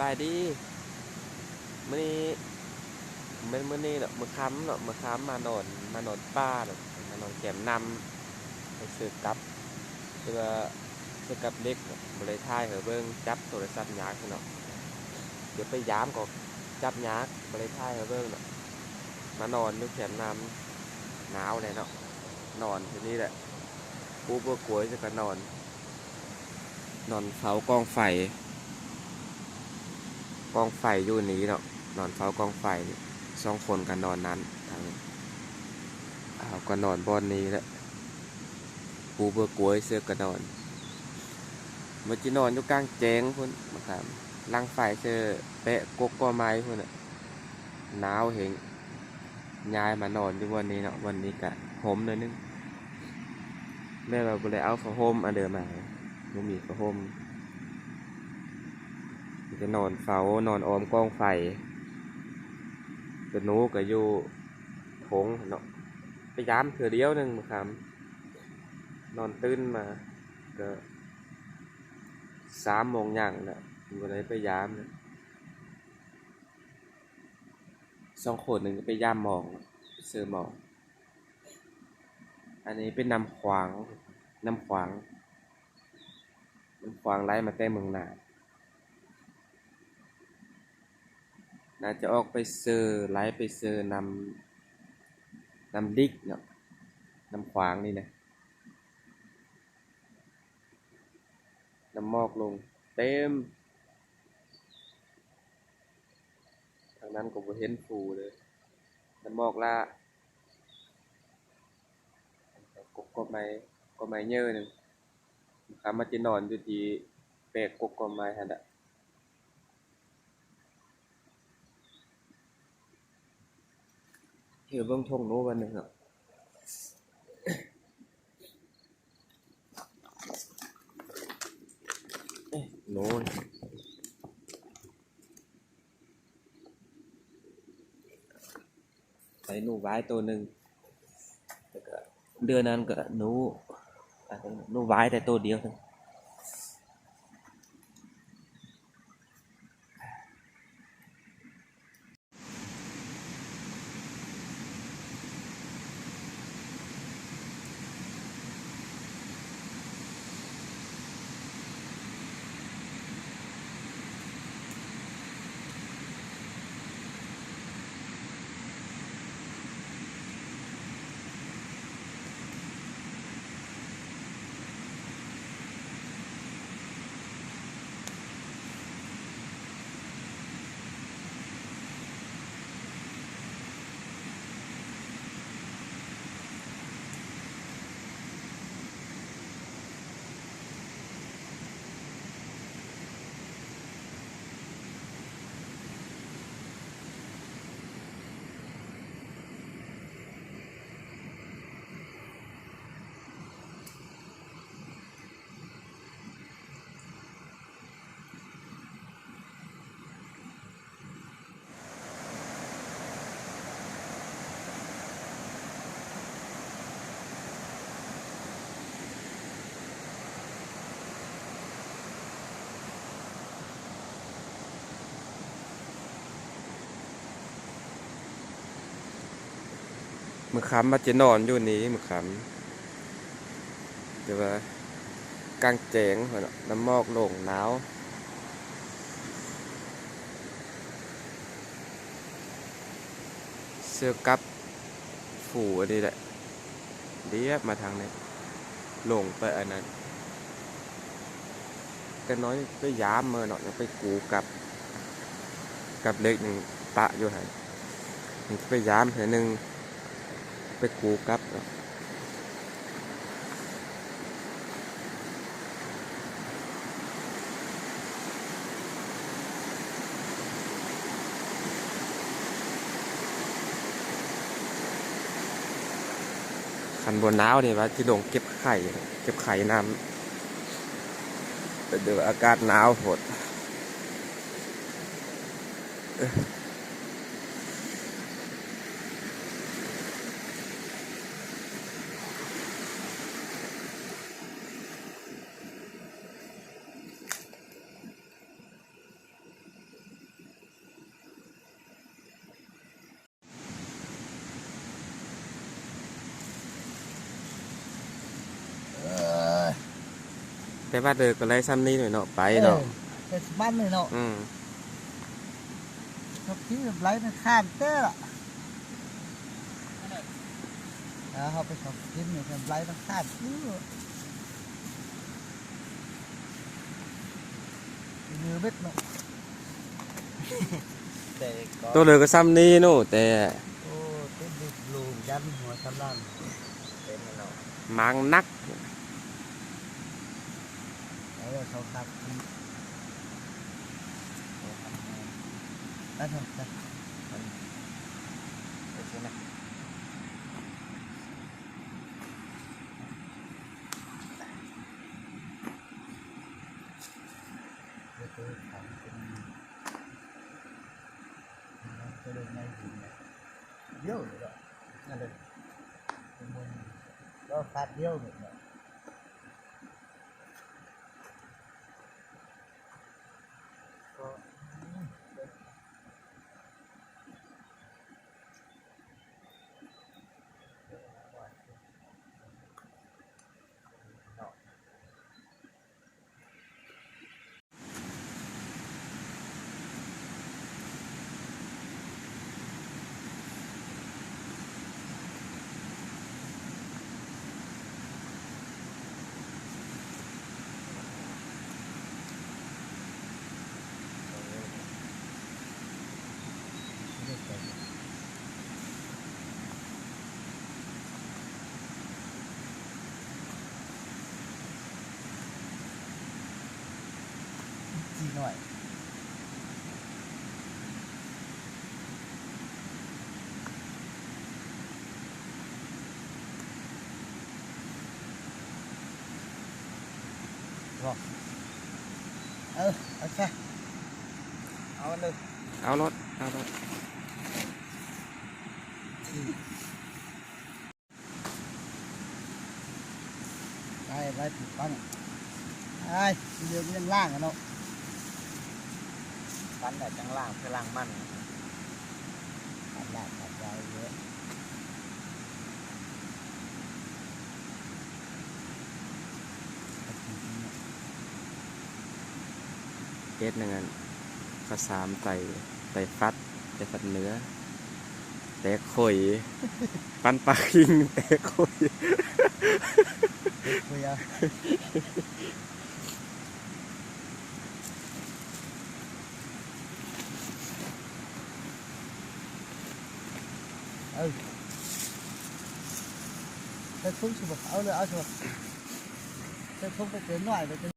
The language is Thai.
บายดีมื้อนี้มื้อนี้เนาะมื้อค่ำเนาะมื้อค่ำมานอนป่าเนาะมานอนแคมป์นำไปซื้อกลับเพื่อซื้อกลับเล็กเนาะบ่ได้ถ่ายให้เบิ่งจับโทรศัพท์ยากเนาะเดี๋ยวไปยามก็จับยากบ่ได้ถ่ายให้เบิ่งเนาะมานอนอยู่แคมป์นำหนาวเลยเนาะนอนที่นี่แหละปูบ่กลัวจะก็นอนเฝ้ากองไฟอยู่นี้เนาะนอนเฝ้ากองไฟ2 คนกันนอนนั้นทางก็นอนบอนนี้แหละปูเบื่อกล้วยเสื้อก็นอนมันจะนอนอยู่กลางแจ้งพุ่นมาครับลังไฟเสื้อเปะกกกอไม้พุ่นน่ะหนาวเห็นยายมานอนอยู่วันนี้เนาะวันนี้กะห่มเลยนึงแม่เราบ่ได้เอาผ้าห่มอันเดิมมาบ่มีผ้าห่มจะนอนเฝ้านอนออมกองไฟตัวหนูก็อยู่โถงเนาะพยายามเถื่อเดียวนึงมาครับนอนตื่นมาก็3 โมงอย่างนะบ่ได้พยายามนะ2 คนหนึ่งก็ไปย่ามหมองเสือหมองอันนี้เป็นน้ำขวางไล่มาแต่เมืองน่าจะออกไปเซอร์ไล่ไปเซอร์น้ำดิกเนาะน้ำขวางนี่นะน้ำมอกลงเต็มทางนั้นก็บ่เห็นฟูเลยน้ำมอกละก็ไม้เยอะหนึ่งขามาจะนอนอยู่ที่แปลกกก็ไม้หั่นน่ะเที่ยวเบิ่งทงโน้วันหนึ่งเนาะโน้นใส่หนูไว้ตัวหนึ่งแล้วก็เดือนนั้นก็หนูไว้แต่ตัวเดียวเท่านั้นมื้อค่ำมาจะนอนอยู่นี้มื้อค่ำแต่ว่ากลางแจ้งพุ่นเนาะน้ำมอกลงหนาวเสื้อกับฝูอันนี้แหละเรียบมาทางนี้ลงไปอันนั้นก็น้อยไปยามเมื่อเนาะยังไปกูกับเล็กหนึ่งปะอยู่หั่นมันไปยามเถื่อหนึงไปกูกับเนาะคันบนหนาวนี่ว่าที่ลงเก็บไข่น้ำแต่เดี๋ยวอากาศหนาวโหด แต่ว่าเดินก็ไล่ซ้ำนี้หน่อยเนาะไปเนาะ แต่สมันเลยเนาะทุกที่แบบไล่มันข้ามเต้ละเขาไปชอบกินเนี่ยแบบไล่มันข้ามเต้เนื้อเบ็ดเนาะแต่ตัวเดินก็ซ้ำนี้นู่นแต่โอ้ตัวดูลูกยันหัวซ้ำล่างเป็นเนาะมังนักแล้วเขาขับได้ทำได้โอเคนะตัวขับเป็นตัวเดินในหินเยอะเลยนั่นเลยมันก็ขับเยอะเลยจีหน่อยบอกโอเคเอาเลยเอารถเอารถไปติดปั้นไอ้เรือมันล่างกันเนาะปั้นแต่จังล่างเพื่อล่างมันปั้นล่างขัดใจเยอะเอสหนึ่งอันก็3ไต่ฟัดเนื้อแต่ข่อยปันปลาคิงแต่ข่อยคุยอ่ะแต่ทุ่งสุบเอาเลยเอาชัวแต่ทุ่งไปเกินหน่อยไป